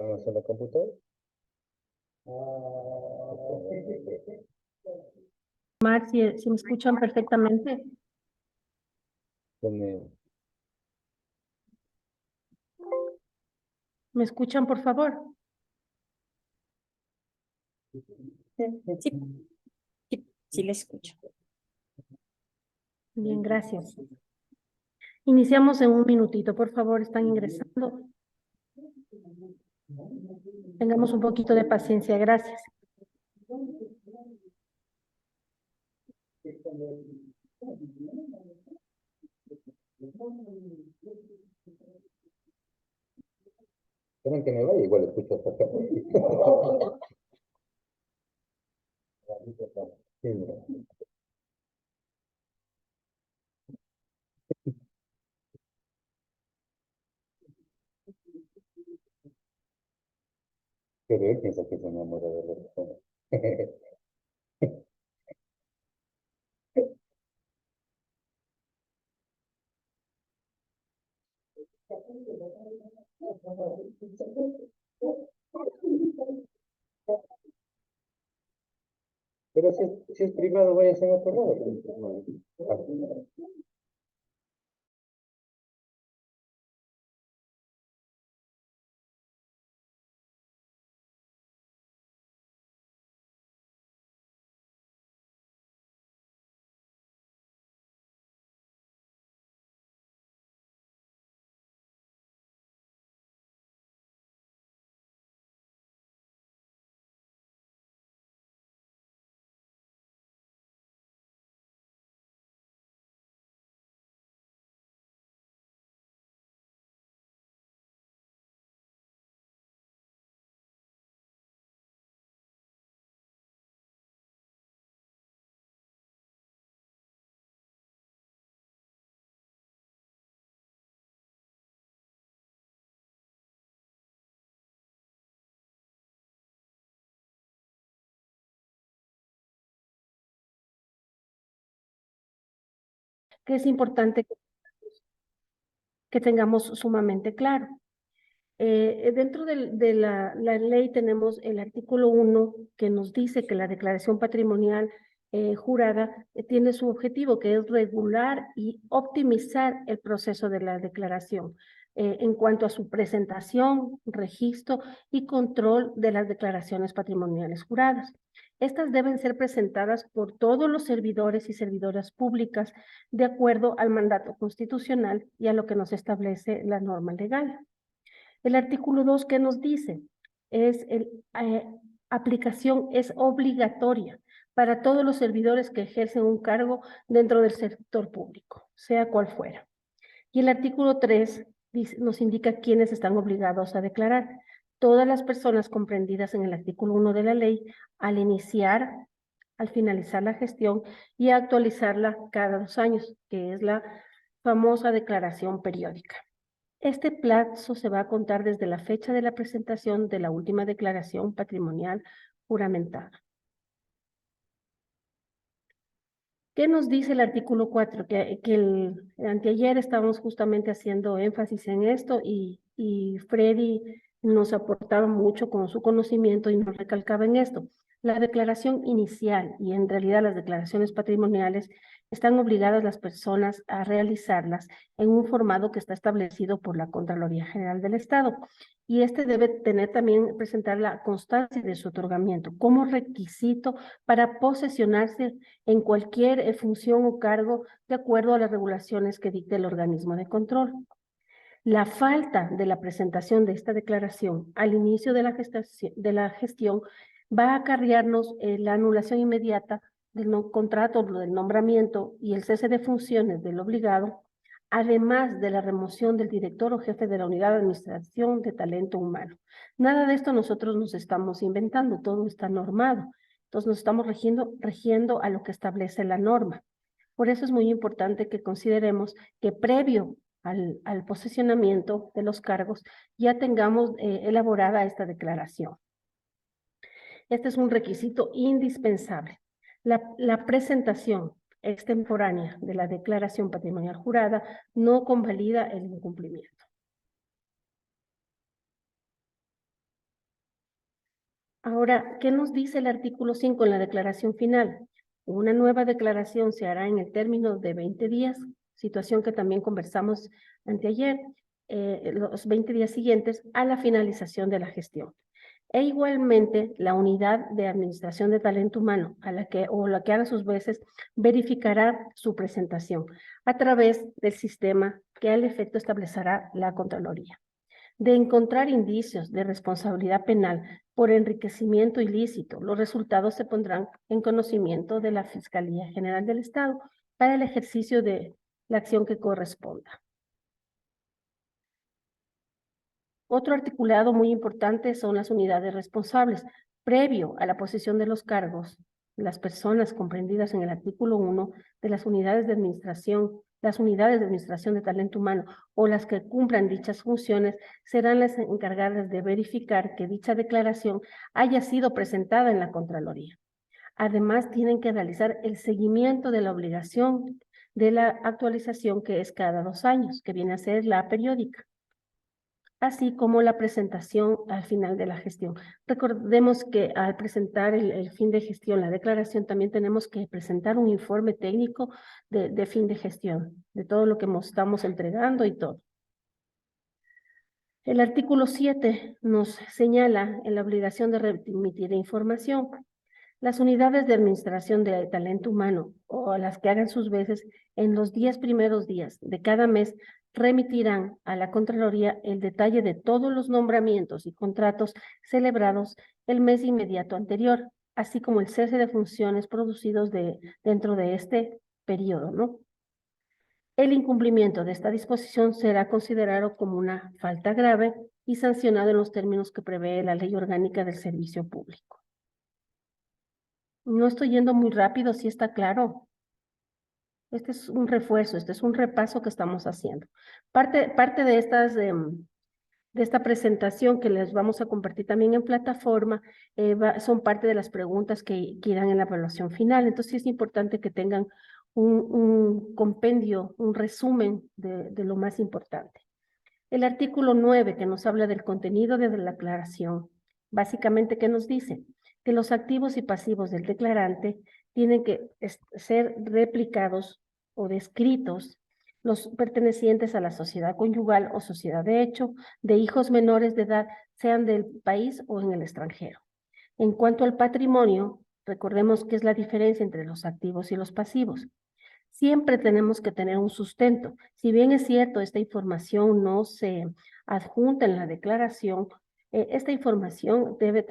Vamos a la computadora. Mar, si me escuchan perfectamente. Tiene- ¿Me escuchan, por favor? Sí, sí le escucho. Bien, gracias. Iniciamos en un minutito, por favor, están ingresando. Tengamos un poquito de paciencia, gracias. Esperen que me vaya, igual escucho hasta acá. Sí, mira. Pero él piensa que se enamora de la persona. Pero si es privado, vaya a otro lado. Ah. Que es importante que tengamos sumamente claro. Dentro de la ley tenemos el artículo 1 que nos dice que la declaración patrimonial jurada tiene su objetivo, que es regular y optimizar el proceso de la declaración en cuanto a su presentación, registro y control de las declaraciones patrimoniales juradas. Estas deben ser presentadas por todos los servidores y servidoras públicas de acuerdo al mandato constitucional y a lo que nos establece la norma legal. El artículo 2, ¿qué nos dice? Aplicación es obligatoria para todos los servidores que ejercen un cargo dentro del sector público, sea cual fuera. Y el artículo 3 nos indica quiénes están obligados a declarar. Todas las personas comprendidas en el artículo 1 de la ley al iniciar, al finalizar la gestión y a actualizarla cada 2 años, que es la famosa declaración periódica. Este plazo se va a contar desde la fecha de la presentación de la última declaración patrimonial juramentada. ¿Qué nos dice el artículo 4? Anteayer estábamos justamente haciendo énfasis en esto y Freddy nos aportaba mucho con su conocimiento y nos recalcaba en esto. La declaración inicial y en realidad las declaraciones patrimoniales están obligadas las personas a realizarlas en un formato que está establecido por la Contraloría General del Estado. Y este debe presentar la constancia de su otorgamiento como requisito para posesionarse en cualquier función o cargo de acuerdo a las regulaciones que dicte el organismo de control. La falta de la presentación de esta declaración al inicio de la gestión va a acarrearnos la anulación inmediata del contrato, del nombramiento y el cese de funciones del obligado, además de la remoción del director o jefe de la unidad de administración de talento humano. Nada de esto nosotros nos estamos inventando, todo está normado. Entonces nos estamos rigiendo a lo que establece la norma. Por eso es muy importante que consideremos que previo al posesionamiento de los cargos ya tengamos elaborada esta declaración. Este es un requisito indispensable. La presentación extemporánea de la declaración patrimonial jurada no convalida el incumplimiento. Ahora, ¿qué nos dice el artículo 5 en la declaración final? Una nueva declaración se hará en el término de 20 días, situación que también conversamos anteayer, los 20 días siguientes a la finalización de la gestión. E igualmente, la unidad de administración de talento humano, la que a sus veces verificará su presentación a través del sistema que al efecto establecerá la Contraloría. De encontrar indicios de responsabilidad penal por enriquecimiento ilícito, los resultados se pondrán en conocimiento de la Fiscalía General del Estado para el ejercicio de la acción que corresponda. Otro articulado muy importante son las unidades responsables. Previo a la posesión de los cargos, las personas comprendidas en el artículo 1 de las unidades de administración de talento humano o las que cumplan dichas funciones serán las encargadas de verificar que dicha declaración haya sido presentada en la Contraloría. Además, tienen que realizar el seguimiento de la obligación de la actualización, que es cada 2 años, que viene a ser la periódica, así como la presentación al final de la gestión. Recordemos que al presentar el fin de gestión, la declaración, también tenemos que presentar un informe técnico de fin de gestión, de todo lo que estamos entregando y todo. El artículo 7 nos señala en la obligación de remitir información. Las unidades de administración de talento humano o las que hagan sus veces en los 10 primeros días de cada mes remitirán a la Contraloría el detalle de todos los nombramientos y contratos celebrados el mes inmediato anterior, así como el cese de funciones producidos dentro de este periodo, ¿no? El incumplimiento de esta disposición será considerado como una falta grave y sancionado en los términos que prevé la Ley Orgánica del Servicio Público. No estoy yendo muy rápido, sí está claro. Este es un refuerzo, este es un repaso que estamos haciendo. Parte de esta presentación que les vamos a compartir también en plataforma, son parte de las preguntas que irán en la evaluación final. Entonces sí es importante que tengan un compendio, un resumen de lo más importante. El artículo 9, que nos habla del contenido de la declaración, básicamente, ¿qué nos dice? Que los activos y pasivos del declarante tienen que ser replicados o descritos, los pertenecientes a la sociedad conyugal o sociedad de hecho, de hijos menores de edad, sean del país o en el extranjero. En cuanto al patrimonio, recordemos que es la diferencia entre los activos y los pasivos. Siempre tenemos que tener un sustento. Si bien es cierto, esta información no se adjunta en la declaración, esta información debe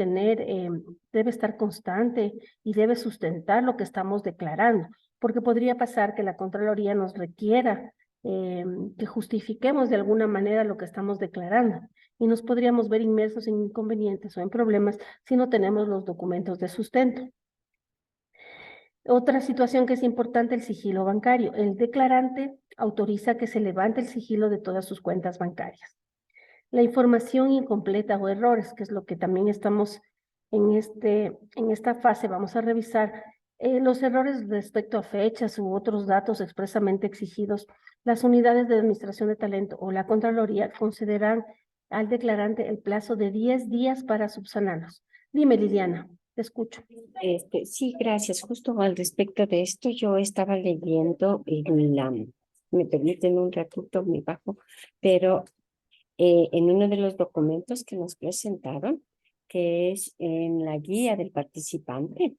estar constante y debe sustentar lo que estamos declarando, porque podría pasar que la Contraloría nos requiera que justifiquemos de alguna manera lo que estamos declarando y nos podríamos ver inmersos en inconvenientes o en problemas si no tenemos los documentos de sustento. Otra situación que es importante, el sigilo bancario. El declarante autoriza que se levante el sigilo de todas sus cuentas bancarias. La información incompleta o errores, que es lo que también estamos en esta fase, vamos a revisar los errores respecto a fechas u otros datos expresamente exigidos. Las unidades de administración de talento o la Contraloría concederán al declarante el plazo de 10 días para subsanarlos. Dime, Liliana. Te escucho. Sí, gracias. Justo al respecto de esto, yo estaba leyendo me permiten un ratito muy bajo, pero en uno de los documentos que nos presentaron, que es en la guía del participante,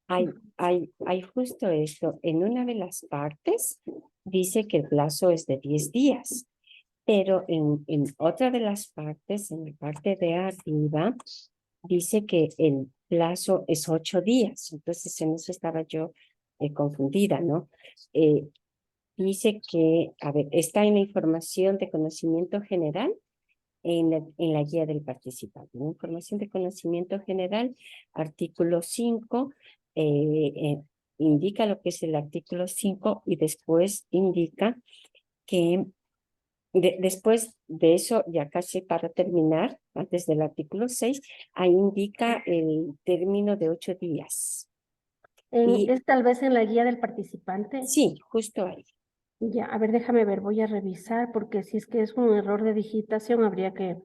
hay justo esto. En una de las partes dice que el plazo es de 10 días, pero en otra de las partes, en la parte de arriba, dice que el plazo es 8 días. Entonces en eso estaba yo confundida, ¿no? Dice que, a ver, está en la información de conocimiento general en la guía del participante. ¿No? Información de conocimiento general, artículo 5, indica lo que es el artículo 5 y después indica que después de eso, ya casi para terminar, antes del artículo 6, ahí indica el término de 8 días. ¿Es tal vez en la guía del participante? Sí, justo ahí. Ya, a ver, déjame ver, voy a revisar, porque si es que es un error de digitación, habría que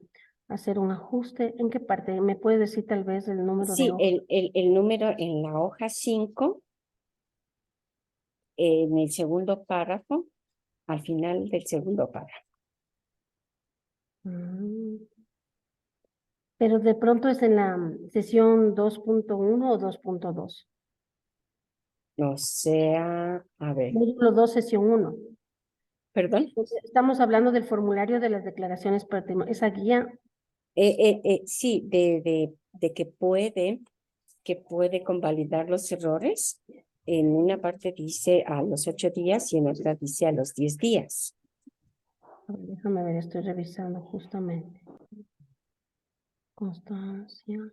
hacer un ajuste. ¿En qué parte? ¿Me puede decir tal vez el número de Sí, hoja? el número en la hoja 5, en el segundo párrafo, al final del segundo párrafo. Mm. Pero de pronto es en la sesión 2.1 o 2.2. O sea, a ver, Módulo 2, sesión 1. perdón. Estamos hablando del formulario de las declaraciones patrimoniales. Esa guía, Sí, de que puede convalidar los errores. En una parte dice a los 8 días y en otra dice a los 10 días. a ver, déjame ver, estoy revisando justamente. Constancia.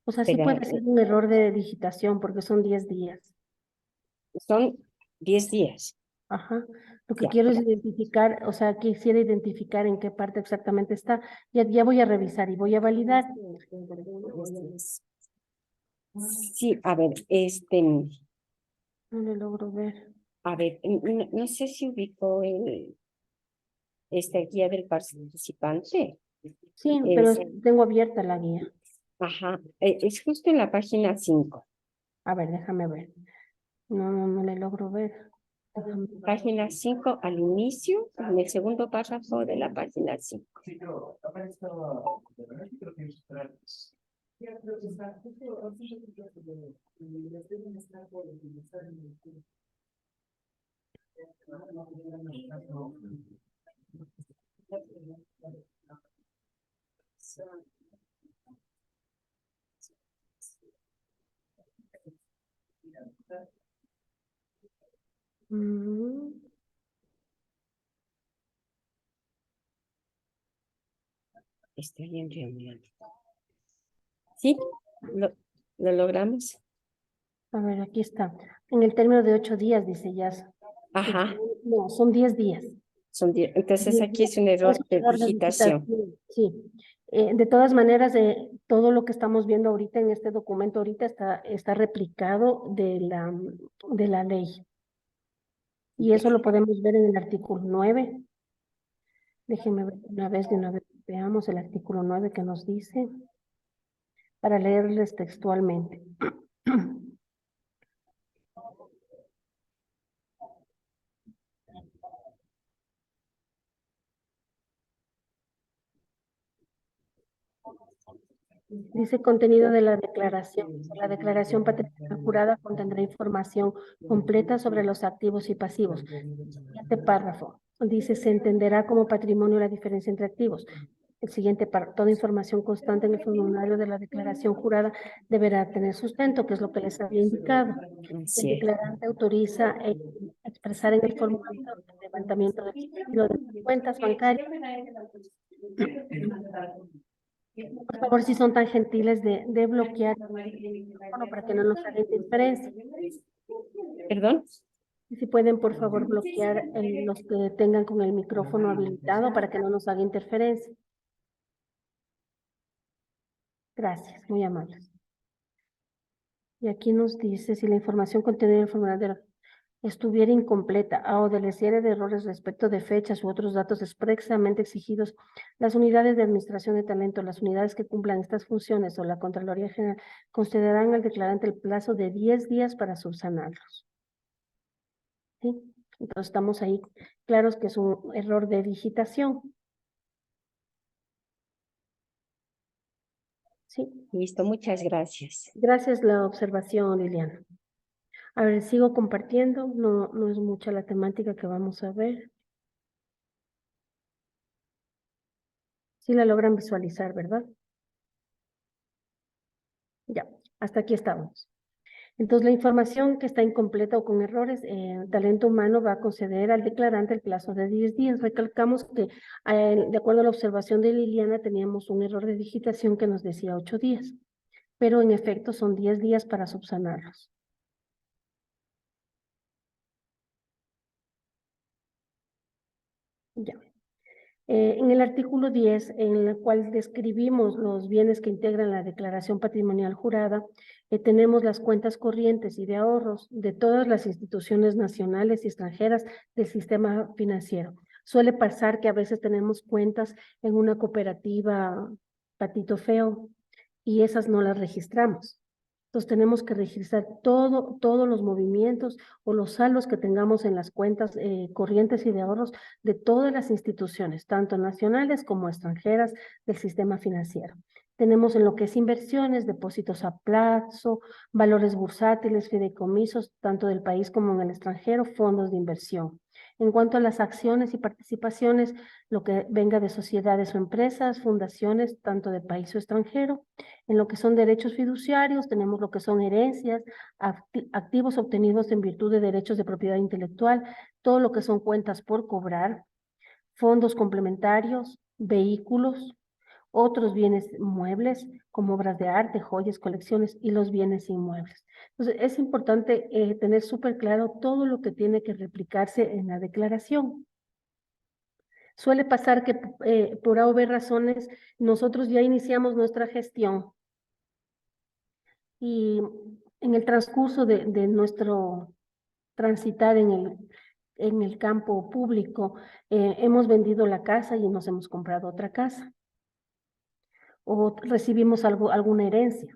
O sea, sí Pero puede ser un error de digitación porque son 10 días. son 10 días. Ajá. Lo que Ya, quiero es identificar, o sea, quisiera identificar en qué parte exactamente está. Ya voy a revisar y voy a validar. sí, a ver, No le logro ver. a ver, no sé si ubico esta guía del participante. Sí, pero Es, tengo abierta la guía. ajá, es justo en la página 5. A ver, déjame ver. No le logro ver. Déjame- Página 5 al inicio, en el segundo párrafo de la página 5. Mm, Estoy en reunión. Sí, lo logramos. a ver, aquí está. En el término de 8 días, dice Yas. Ajá, No, son 10 días. son 10. Entonces 10 aquí días. es un Es error un de error de digitación. digitación, sí. De todas maneras, todo lo que estamos viendo ahorita en este documento ahorita está replicado de la ley. Y eso lo podemos ver en el artículo 9. Déjenme ver de una vez, veamos el artículo 9 que nos dice, para leerles textualmente. Dice contenido de la declaración. La declaración patrimonial jurada contendrá información completa sobre los activos y pasivos. Siguiente párrafo. Dice, se entenderá como patrimonio la diferencia entre activos. El siguiente párrafo. Toda información constante en el formulario de la declaración jurada deberá tener sustento, que es lo que les había indicado. El Así es. declarante autoriza expresar en el formulario el levantamiento del estilo de cuentas bancarias. Por favor, si son tan gentiles de bloquear el micrófono para que no nos haga interferencia. ¿Perdón? Y si pueden, por favor, bloquear los que tengan con el micrófono habilitado para que no nos haga interferencia. Gracias, muy amables. Y aquí nos dice, si la información contenida en el formulario estuviera incompleta o adoleciera de errores respecto de fechas u otros datos expresamente exigidos, las unidades de administración de talento, las unidades que cumplan estas funciones o la Contraloría General concederán al declarante el plazo de 10 días para subsanarlos. ¿Sí? Entonces estamos ahí claros que es un error de digitación. Sí, Listo, muchas gracias. gracias la observación, Liliana. A ver, sigo compartiendo, no es mucha la temática que vamos a ver. Sí la logran visualizar, ¿verdad? Ya, hasta aquí estamos. Entonces, la información que está incompleta o con errores, talento humano va a conceder al declarante el plazo de 10 días. Recalcamos que, de acuerdo a la observación de Liliana, teníamos un error de digitación que nos decía 8 días, pero en efecto son 10 días para subsanarlos. Ya. En el artículo 10, en el cual describimos los bienes que integran la declaración patrimonial jurada, tenemos las cuentas corrientes y de ahorros de todas las instituciones nacionales y extranjeras del sistema financiero. Suele pasar que a veces tenemos cuentas en una cooperativa Patito Feo y esas no las registramos. Entonces tenemos que registrar todos los movimientos o los saldos que tengamos en las cuentas corrientes y de ahorros de todas las instituciones, tanto nacionales como extranjeras del sistema financiero. Tenemos en lo que es inversiones, depósitos a plazo, valores bursátiles, fideicomisos, tanto del país como en el extranjero, fondos de inversión. En cuanto a las acciones y participaciones, lo que venga de sociedades o empresas, fundaciones, tanto de país o extranjero. En lo que son derechos fiduciarios, tenemos lo que son herencias, activos obtenidos en virtud de derechos de propiedad intelectual, todo lo que son cuentas por cobrar, fondos complementarios, vehículos, otros bienes muebles, como obras de arte, joyas, colecciones y los bienes inmuebles. Entonces, es importante tener súper claro todo lo que tiene que replicarse en la declaración. Suele pasar que por A o B razones nosotros ya iniciamos nuestra gestión y en el transcurso de nuestro transitar en el campo público hemos vendido la casa y nos hemos comprado otra casa o recibimos alguna herencia,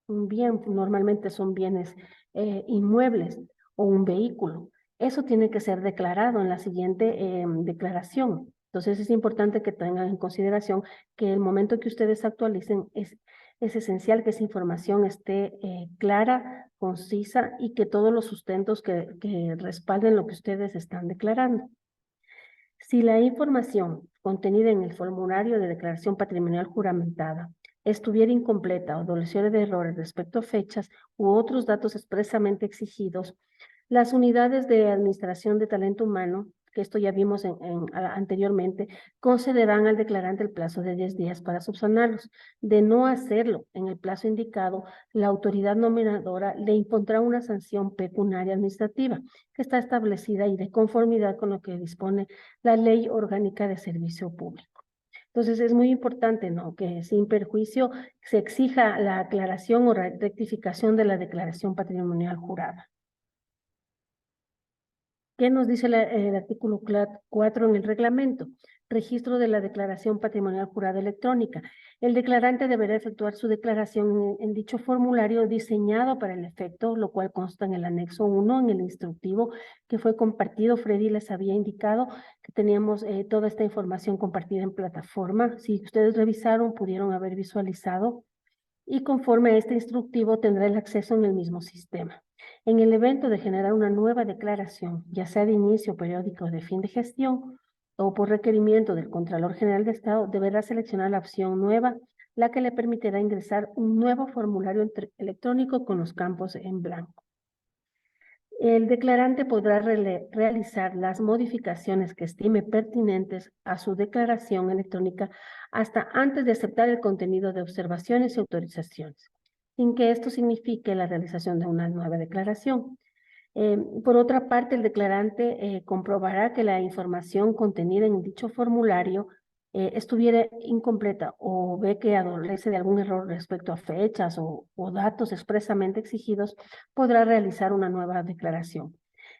un bien, normalmente son bienes inmuebles o un vehículo. Eso tiene que ser declarado en la siguiente declaración. Entonces es importante que tengan en consideración que el momento que ustedes actualicen es esencial que esa información esté clara, concisa y que todos los sustentos que respalden lo que ustedes están declarando. Si la información contenida en el formulario de declaración patrimonial juramentada estuviera incompleta o adoleciera de errores respecto a fechas u otros datos expresamente exigidos, las unidades de administración de talento humano, que esto ya vimos anteriormente, concederán al declarante el plazo de 10 días para subsanarlos. De no hacerlo en el plazo indicado, la autoridad nominadora le impondrá una sanción pecuniaria administrativa que está establecida y de conformidad con lo que dispone la Ley Orgánica de Servicio Público. Entonces es muy importante, ¿no?, que sin perjuicio se exija la aclaración o rectificación de la declaración patrimonial jurada. ¿Qué nos dice el artículo 4 en el reglamento? Registro de la declaración patrimonial jurada electrónica. El declarante deberá efectuar su declaración en dicho formulario diseñado para el efecto, lo cual consta en el anexo 1, en el instructivo que fue compartido. Freddy les había indicado que teníamos toda esta información compartida en plataforma. Si ustedes revisaron, pudieron haber visualizado. Y conforme a este instructivo tendrá el acceso en el mismo sistema. En el evento de generar una nueva declaración, ya sea de inicio periódico o de fin de gestión, o por requerimiento del Contralor General de Estado, deberá seleccionar la opción nueva, la que le permitirá ingresar un nuevo formulario electrónico con los campos en blanco. El declarante podrá realizar las modificaciones que estime pertinentes a su declaración electrónica hasta antes de aceptar el contenido de observaciones y autorizaciones, sin que esto signifique la realización de una nueva declaración. Por otra parte, el declarante comprobará que la información contenida en dicho formulario estuviera incompleta o ve que adolece de algún error respecto a fechas o datos expresamente exigidos, podrá realizar una nueva declaración.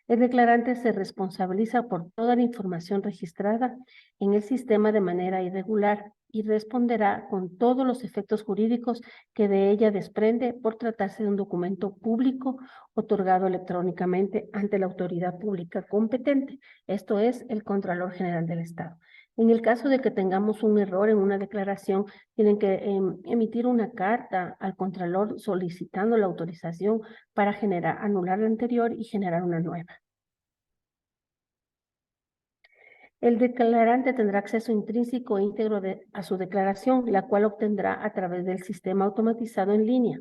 El declarante se responsabiliza por toda la información registrada en el sistema de manera irregular y responderá con todos los efectos jurídicos que de ella desprende por tratarse de un documento público otorgado electrónicamente ante la autoridad pública competente, esto es, el Contralor General del Estado. En el caso de que tengamos un error en una declaración, tienen que emitir una carta al Contralor solicitando la autorización para anular la anterior y generar una nueva. El declarante tendrá acceso intrínseco e íntegro a su declaración, la cual obtendrá a través del sistema automatizado en línea,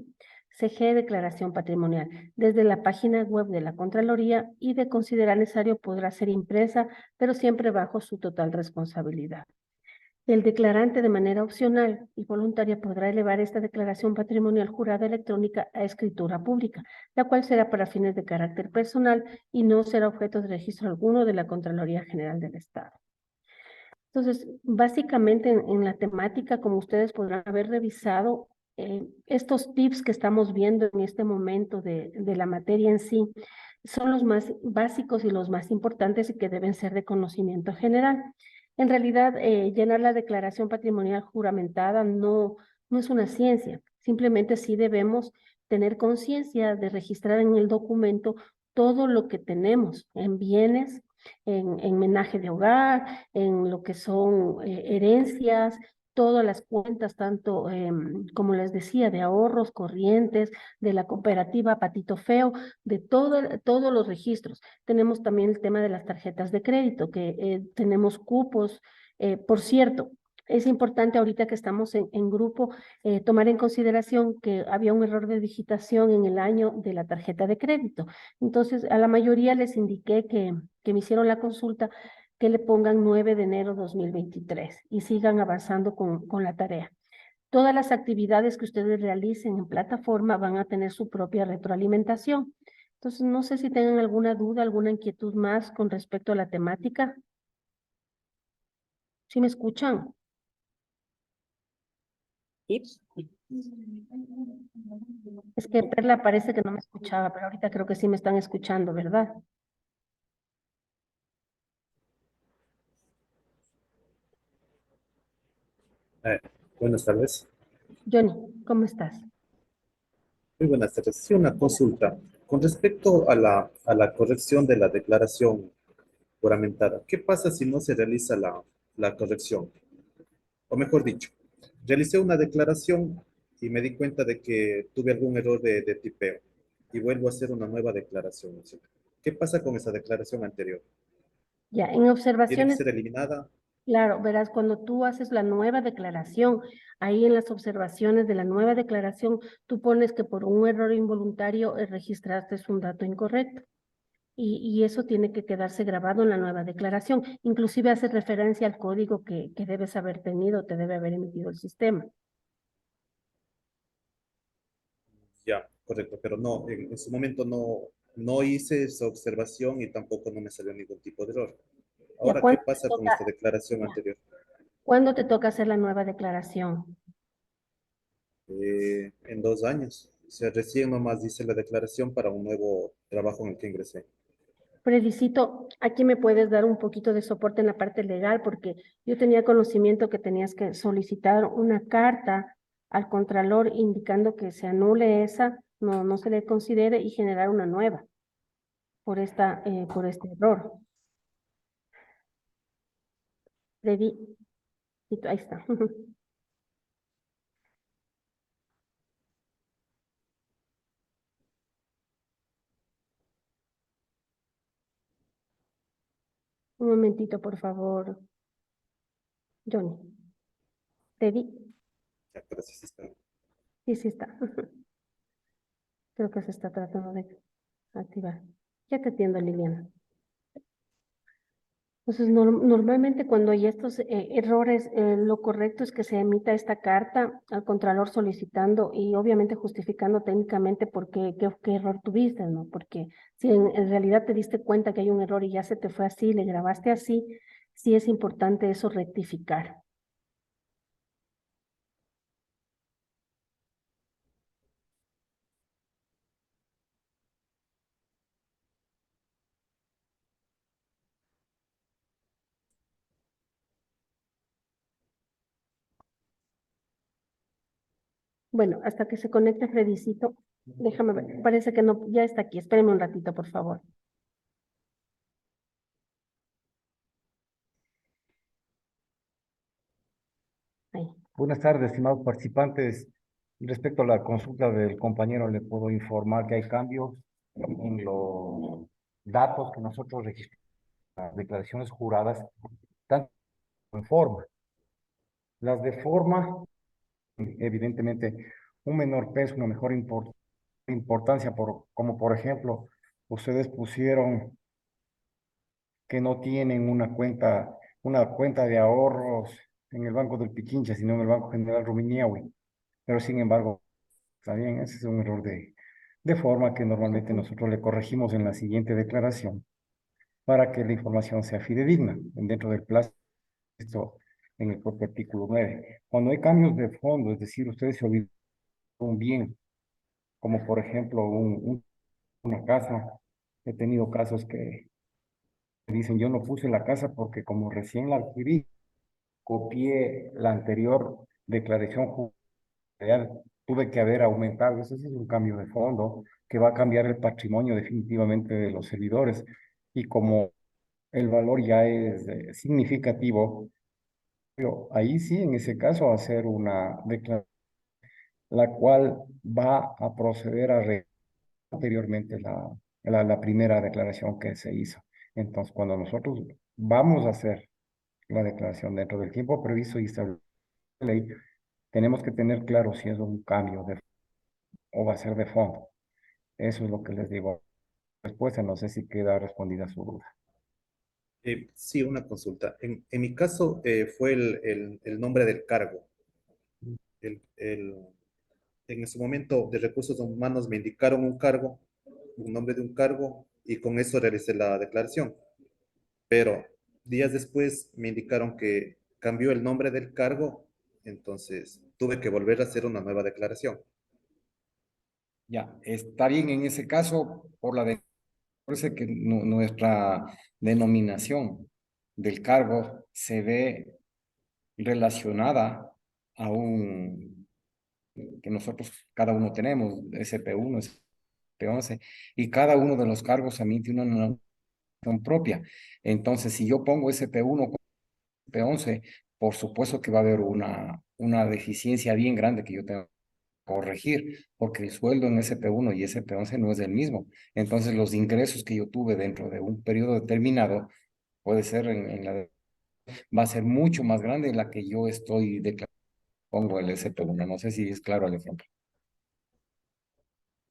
CG Declaración Patrimonial, desde la página web de la Contraloría y de considerar necesario podrá ser impresa, pero siempre bajo su total responsabilidad. El declarante de manera opcional y voluntaria podrá elevar esta declaración patrimonial jurada electrónica a escritura pública, la cual será para fines de carácter personal y no será objeto de registro alguno de la Contraloría General del Estado. Entonces, básicamente en la temática, como ustedes podrán haber revisado, estos tips que estamos viendo en este momento de la materia en sí, son los más básicos y los más importantes y que deben ser de conocimiento general. En realidad, llenar la declaración patrimonial juramentada no es una ciencia, simplemente sí debemos tener conciencia de registrar en el documento todo lo que tenemos en bienes, en menaje de hogar, en lo que son herencias, todas las cuentas, tanto como les decía, de ahorros corrientes, de la cooperativa Patito Feo, de todos los registros. Tenemos también el tema de las tarjetas de crédito, que tenemos cupos. Por cierto, es importante ahorita que estamos en grupo tomar en consideración que había un error de digitación en el año de la tarjeta de crédito. Entonces, a la mayoría les indiqué que me hicieron la consulta que le pongan 9 de enero 2023 y sigan avanzando con la tarea. Todas las actividades que ustedes realicen en plataforma van a tener su propia retroalimentación. Entonces, no sé si tengan alguna duda, alguna inquietud más con respecto a la temática. ¿Sí me escuchan? Y Es que Perla parece que no me escuchaba, pero ahorita creo que sí me están escuchando, ¿verdad? Eh, Buenas tardes. Johnny, ¿cómo estás? Muy buenas tardes. Sí, una consulta. Con respecto a la corrección de la declaración juramentada, ¿qué pasa si no se realiza la corrección? O mejor dicho, realicé una declaración y me di cuenta de que tuve algún error de tipeo y vuelvo a hacer una nueva declaración, ¿no es cierto? ¿Qué pasa con esa declaración anterior? Ya, en ¿Tiene que observaciones, ser eliminada? claro, verás, cuando tú haces la nueva declaración, ahí en las observaciones de la nueva declaración, tú pones que por un error involuntario registraste un dato incorrecto. Y eso tiene que quedarse grabado en la nueva declaración. Inclusive hace referencia al código que debes haber tenido, te debe haber emitido el sistema. Ya, correcto, pero no, en su momento no hice esa observación y tampoco no me salió ningún tipo de error. ¿Ya Ahora, ¿qué cuándo te pasa con toca, esta declaración ya, anterior? cuándo te toca hacer la nueva declaración? En 2 años. O sea, recién nomás hice la declaración para un nuevo trabajo en el que ingresé. Predicito, aquí me puedes dar un poquito de soporte en la parte legal, porque yo tenía conocimiento que tenías que solicitar una carta al Contralor indicando que se anule esa, no se le considere y generar una nueva por este error. Predicito, ahí está. Un momentito, por favor, Johnny. Te di. Ya, gracias. Sí, sí está. Creo que se está tratando de activar. Ya te atiendo, Liliana. Entonces, normalmente cuando hay estos errores, lo correcto es que se emita esta carta al Contralor solicitando y obviamente justificando técnicamente por qué error tuviste, ¿no? Porque si en realidad te diste cuenta que hay un error y ya se te fue así, le grabaste así, sí es importante eso rectificar. Bueno, hasta que se conecte Fredicito, déjame ver, parece que no, ya está aquí, espéreme un ratito, por favor. Ahí. Buenas tardes, estimados participantes. Respecto a la consulta del compañero, le puedo informar que hay cambios en los datos que nosotros registramos en las declaraciones juradas, tanto en forma. Las de forma, evidentemente, un menor peso, una mejor importancia, como por ejemplo, ustedes pusieron que no tienen una cuenta de ahorros en el Banco del Pichincha, sino en el Banco General Rumiñahui. Pero sin embargo, está bien, ese es un error de forma que normalmente nosotros le corregimos en la siguiente declaración para que la información sea fidedigna dentro del plazo esto en el propio artículo 9. Cuando hay cambios de fondo, es decir, ustedes se olvidan un bien, como por ejemplo una casa, He tenido casos que dicen, yo no puse la casa porque como recién la adquirí, copié la anterior declaración judicial, tuve que haber aumentado. Eso sí es un cambio de fondo que va a cambiar el patrimonio definitivamente de los servidores. Y como el valor ya es significativo, pero ahí sí, en ese caso, hacer una declaración, la cual va a proceder a anteriormente la primera declaración que se hizo. Entonces, cuando nosotros vamos a hacer la declaración dentro del tiempo previsto y establecido en la ley, tenemos que tener claro si es un cambio o va a ser de fondo. Eso es lo que les digo. Respuesta, no sé si queda respondida su duda. Sí, una consulta. En mi caso fue el nombre del cargo. El, el- en ese momento de recursos humanos me indicaron un cargo, un nombre de un cargo, y con eso realicé la declaración. Pero días después me indicaron que cambió el nombre del cargo, entonces tuve que volver a hacer una nueva declaración. Ya, está bien en ese caso, parece que nuestra denominación del cargo se ve relacionada a un que nosotros cada uno tenemos, SP1, SP11, y cada uno de los cargos también tiene una denominación propia. Entonces, si yo pongo SP1 con SP11, por supuesto que va a haber una deficiencia bien grande que yo tengo que corregir, porque el sueldo en SP1 y SP11 no es el mismo. Entonces, los ingresos que yo tuve dentro de un periodo determinado, puede ser va a ser mucho más grande la que yo estoy declarando, pongo el SP1. No sé si es claro el ejemplo.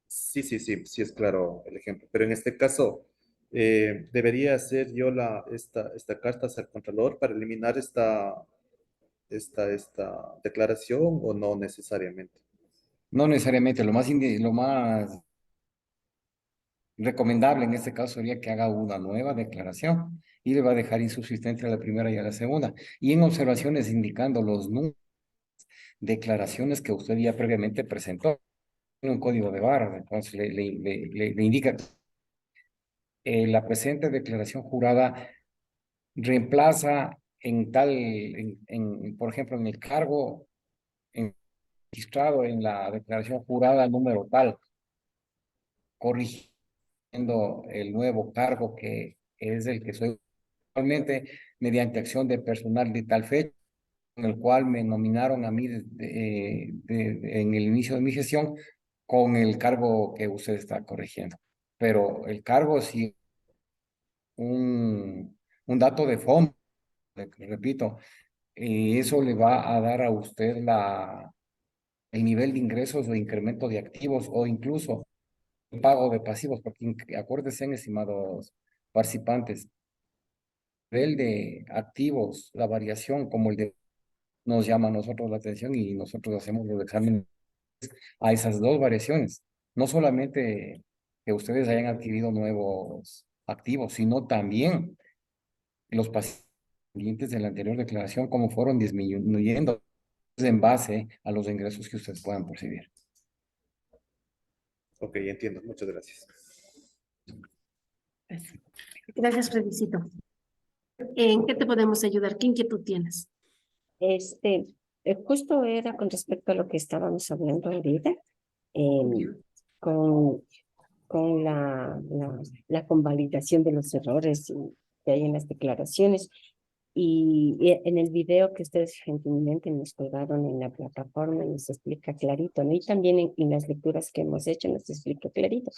Sí, sí, sí, sí es claro el ejemplo. Pero en este caso, ¿debería hacer yo esta carta al Contralor para eliminar esta declaración o no necesariamente? No necesariamente, lo más recomendable en este caso sería que haga una nueva declaración y le va a dejar insubsistente a la primera y a la segunda. Y en observaciones indicando los números, declaraciones que usted ya previamente presentó en un código de barras, entonces le indica la presente declaración jurada reemplaza en tal, por ejemplo, en el cargo registrado en la declaración jurada número tal, corrigiendo el nuevo cargo que es el que soy actualmente mediante acción de personal de tal fecha, en el cual me nominaron a mí en el inicio de mi gestión con el cargo que usted está corrigiendo. Pero el cargo sí, un dato de fondo, repito, y eso le va a dar a usted el nivel de ingresos o incremento de activos o incluso pago de pasivos, porque acuérdense, estimados participantes, nivel de activos, la variación como el de nos llama a nosotros la atención y nosotros hacemos los exámenes a esas dos variaciones. No solamente que ustedes hayan adquirido nuevos activos, sino también los pacientes de la anterior declaración, cómo fueron disminuyendo en base a los ingresos que ustedes puedan percibir. Ok, entiendo. Muchas gracias. Gracias, Fredicito. ¿En qué te podemos ayudar? ¿Qué inquietud tienes? Este, justo era con respecto a lo que estábamos hablando ahorita, con, con la convalidación de los errores que hay en las declaraciones. Y en el video que ustedes gentilmente nos colgaron en la plataforma nos explica clarito, ¿no? Y también en las lecturas que hemos hecho nos explica clarito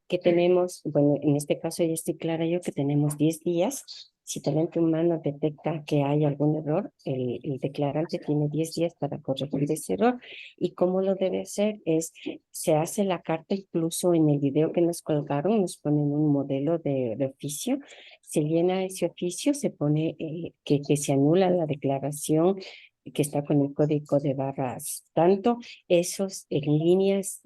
que tenemos, bueno, en este caso ya estoy clara yo que tenemos 10 días. Si talento humano detecta que hay algún error, el declarante tiene 10 días para corregir ese error. ¿Y cómo lo debe hacer? Se hace la carta, incluso en el video que nos colgaron, nos ponen un modelo de oficio, se llena ese oficio, se pone que se anula la declaración que está con el código de barras, tanto esos en líneas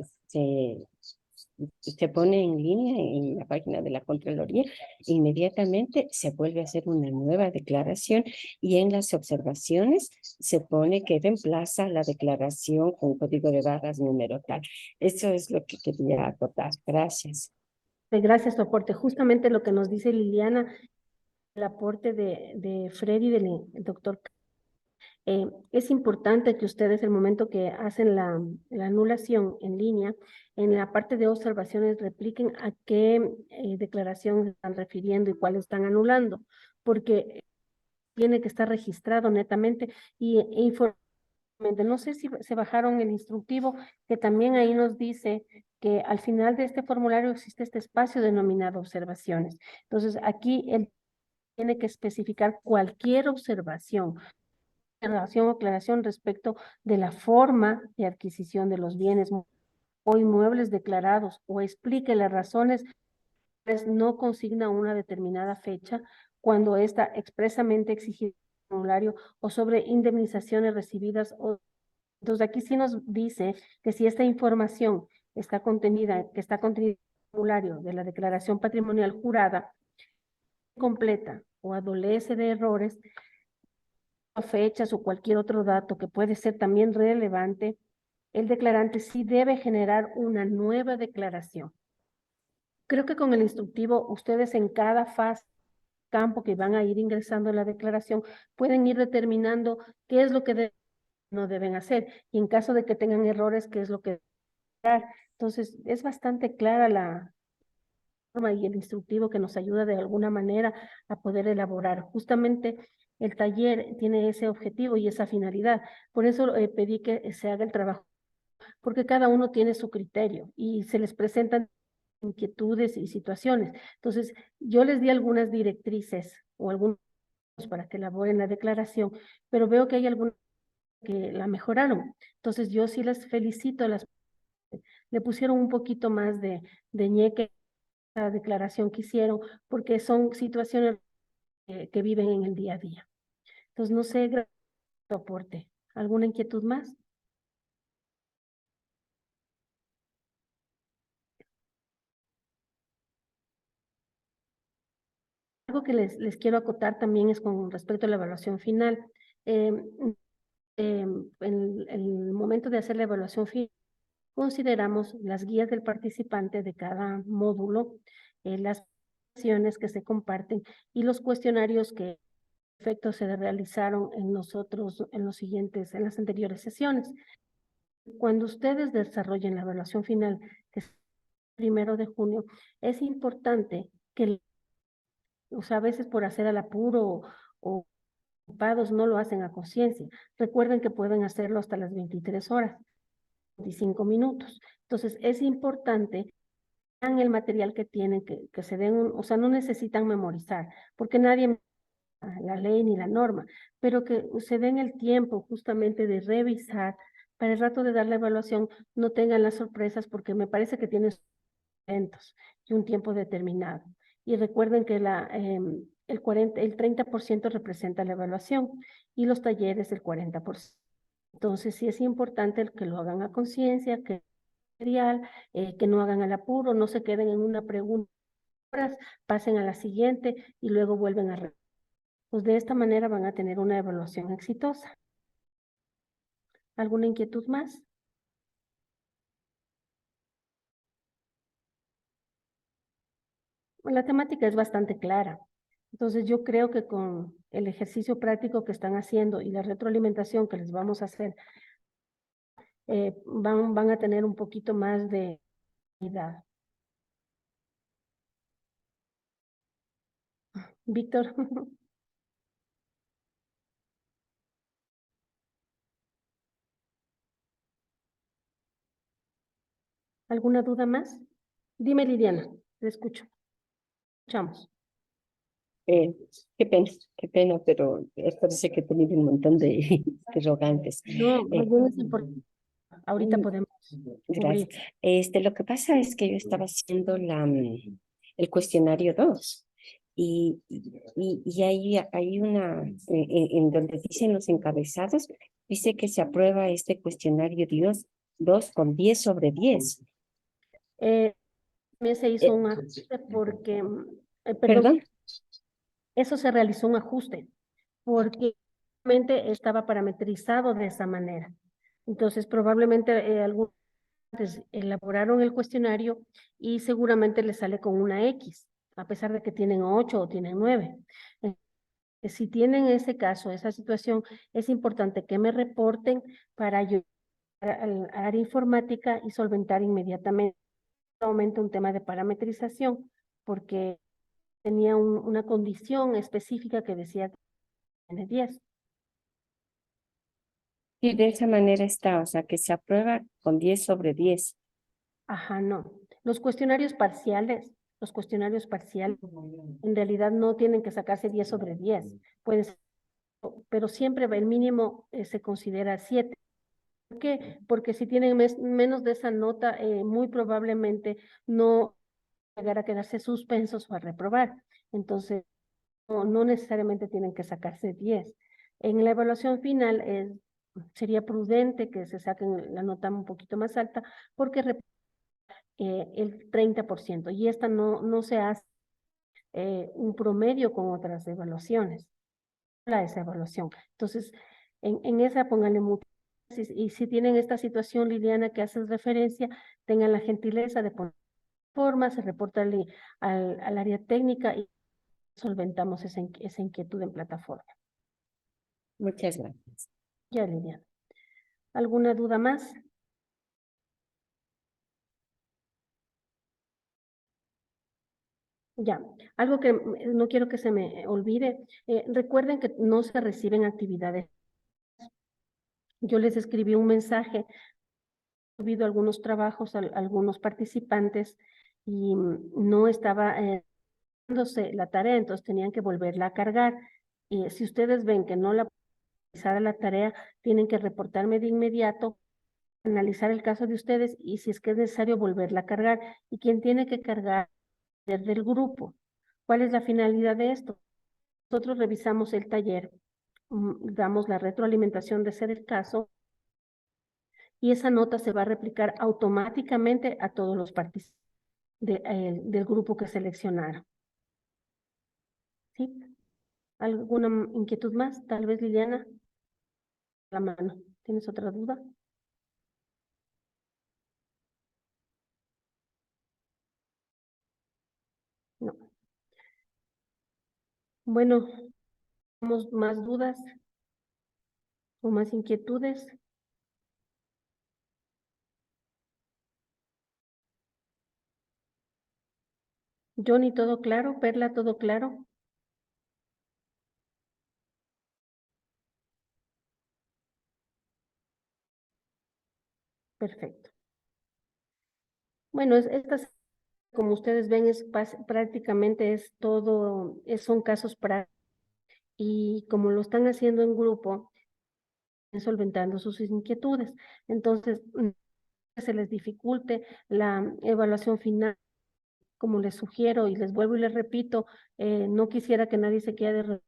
se pone en línea en la página de la Contraloría, inmediatamente se vuelve a hacer una nueva declaración y en las observaciones se pone que reemplaza la declaración con código de barras número tal. Eso es lo que quería acotar. Gracias. Gracias, tu aporte. Justamente lo que nos dice Liliana, el aporte de Freddy, del doctor. Es importante que ustedes, el momento que hacen la anulación en línea, en la parte de observaciones, repliquen a qué declaración están refiriendo y cuál están anulando, porque tiene que estar registrado netamente e informalmente. No sé si se bajaron el instructivo, que también ahí nos dice que al final de este formulario existe este espacio denominado observaciones. Entonces, aquí él tiene que especificar cualquier observación o aclaración respecto de la forma de adquisición de los bienes o inmuebles declarados, o explique las razones no consigna una determinada fecha cuando está expresamente exigido en el formulario, o sobre indemnizaciones recibidas. Entonces aquí sí nos dice que si esta información está contenida, que está contenida en el formulario de la declaración patrimonial jurada, completa o adolece de errores, fechas o cualquier otro dato que puede ser también relevante, el declarante sí debe generar una nueva declaración. Creo que con el instructivo, ustedes en cada fase, campo que van a ir ingresando en la declaración, pueden ir determinando qué es lo que no deben hacer, y en caso de que tengan errores, qué es lo que deben hacer. Entonces, es bastante clara la forma y el instructivo que nos ayuda de alguna manera a poder elaborar. Justamente el taller tiene ese objetivo y esa finalidad. Por eso pedí que se haga el trabajo, porque cada uno tiene su criterio y se les presentan inquietudes y situaciones. Entonces, yo les di algunas directrices o algunos para que elaboren la declaración, pero veo que hay algunos que la mejoraron. Entonces, yo sí les felicito, le pusieron un poquito más de ñeque a la declaración que hicieron, porque son situaciones que viven en el día a día. Entonces, no sé, gracias por tu aporte. ¿Alguna inquietud más? Algo que les quiero acotar también es con respecto a la evaluación final. En el momento de hacer la evaluación final, consideramos las guías del participante de cada módulo, las acciones que se comparten y los cuestionarios que en efecto se realizaron en nosotros en en las anteriores sesiones. Cuando ustedes desarrollen la evaluación final, que es el 1 de junio, es importante que, o sea, a veces por hacer al apuro o ocupados no lo hacen a conciencia. Recuerden que pueden hacerlo hasta las 23 horas, 25 minutos. Entonces, es importante en el material que tienen, que se den, o sea, no necesitan memorizar, porque nadie la ley ni la norma, pero que se den el tiempo justamente de revisar para el rato de dar la evaluación, no tengan las sorpresas, porque me parece que tienen eventos y un tiempo determinado. Y recuerden que el 30% representa la evaluación y los talleres el 40%. Entonces, sí es importante que lo hagan a conciencia, que no hagan al apuro, no se queden en una pregunta, pasen a la siguiente y luego vuelven a repetir. Pues de esta manera van a tener una evaluación exitosa. ¿Alguna inquietud más? La temática es bastante clara. Entonces yo creo que con el ejercicio práctico que están haciendo y la retroalimentación que les vamos a hacer, van a tener un poquito más de habilidad. Víctor. ¿Alguna duda más? Dime, Liliana, te escucho. Escuchamos. Eh, qué pena, pero parece que he tenido un montón de interrogantes. No, más bien es importante. Ahorita podemos Gracias. cubrir. Lo que pasa es que yo estaba haciendo el cuestionario 2 y hay una, en donde dicen los encabezados, dice que se aprueba este cuestionario 2 con 10 sobre 10. También se hizo un ajuste porque, perdón, ¿Perdón? eso se realizó un ajuste porque realmente estaba parametrizado de esa manera. Entonces, probablemente algún elaboraron el cuestionario y seguramente les sale con una X, a pesar de que tienen 8 o tienen 9. Si tienen ese caso, esa situación, es importante que me reporten para ayudar al área informática y solventar inmediatamente un tema de parametrización, porque tenía una condición específica que decía que tiene 10. Y de esa manera está, o sea, que se aprueba con 10 sobre 10. Ajá, no. Los cuestionarios parciales en realidad no tienen que sacarse 10 sobre 10. Pueden ser, pero siempre el mínimo se considera 7. ¿Por qué? Porque si tienen menos de esa nota, muy probablemente no llegar a quedarse suspensos o a reprobar. Entonces, no necesariamente tienen que sacarse 10. En la evaluación final sería prudente que se saquen la nota un poquito más alta porque el 30% y esta no se hace un promedio con otras evaluaciones, esa evaluación. Entonces, en esa pónganle mucho. Y si tienen esta situación, Liliana, que haces referencia, tengan la gentileza de poner formas, reportarle al área técnica y solventamos esa inquietud en plataforma. Muchas gracias. Ya, Liliana. ¿Alguna duda más? Ya, algo que no quiero que se me olvide, recuerden que no se reciben actividades. Yo les escribí un mensaje, he subido algunos trabajos a algunos participantes y no estaba dándose la tarea, entonces tenían que volverla a cargar. Y si ustedes ven que no la realizada la tarea, tienen que reportarme de inmediato, analizar el caso de ustedes y si es que es necesario volverla a cargar. Y quien tiene que cargar es del grupo. ¿Cuál es la finalidad de esto? Nosotros revisamos el taller, damos la retroalimentación de ser el caso y esa nota se va a replicar automáticamente a todos los participantes del grupo que seleccionaron. ¿Sí? ¿Alguna inquietud más? Tal vez, Liliana, la mano. ¿Tienes otra duda? No. Bueno, ¿tenemos más dudas o más inquietudes? Johnny, ¿todo claro? Perla, ¿todo claro? Perfecto. Bueno, estas, como ustedes ven, prácticamente es todo, son casos prácticos y como lo están haciendo en grupo, solventando sus inquietudes. Entonces, se les dificulte la evaluación final, como les sugiero y les vuelvo y les repito, no quisiera que nadie se quede de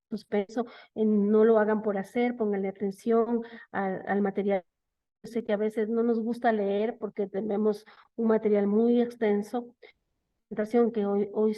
suspenso, no lo hagan por hacer, pónganle atención al material. Yo sé que a veces no nos gusta leer porque tenemos un material muy extenso. La presentación que hoy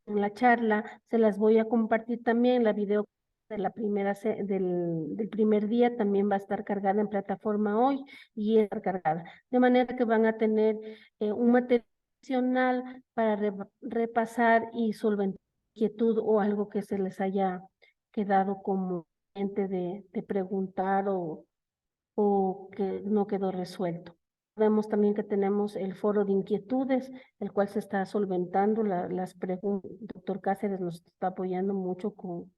en la charla se las voy a compartir también, la video de la del primer día también va a estar cargada en plataforma hoy y es cargada, de manera que van a tener un material adicional para repasar y solventar inquietud o algo que se les haya quedado como pendiente de preguntar o que no quedó resuelto. Vemos también que tenemos el foro de inquietudes, el cual se está solventando las preguntas. El doctor Cáceres nos está apoyando mucho con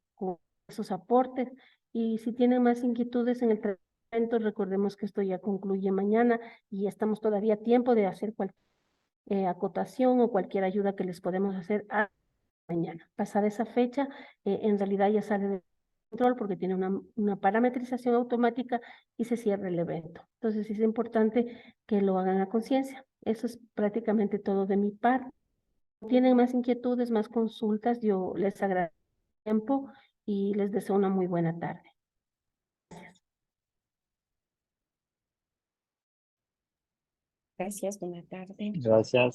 esos aportes. Y si tienen más inquietudes en el tratamiento, recordemos que esto ya concluye mañana y estamos todavía a tiempo de hacer cualquier acotación o cualquier ayuda que les podemos hacer mañana. Pasada esa fecha, en realidad ya sale de control porque tiene una parametrización automática y se cierra el evento. Entonces es importante que lo hagan a conciencia. Eso es prácticamente todo de mi parte. Si tienen más inquietudes, más consultas, yo les agradezco el tiempo y les deseo una muy buena tarde. Gracias, buena tarde. Gracias.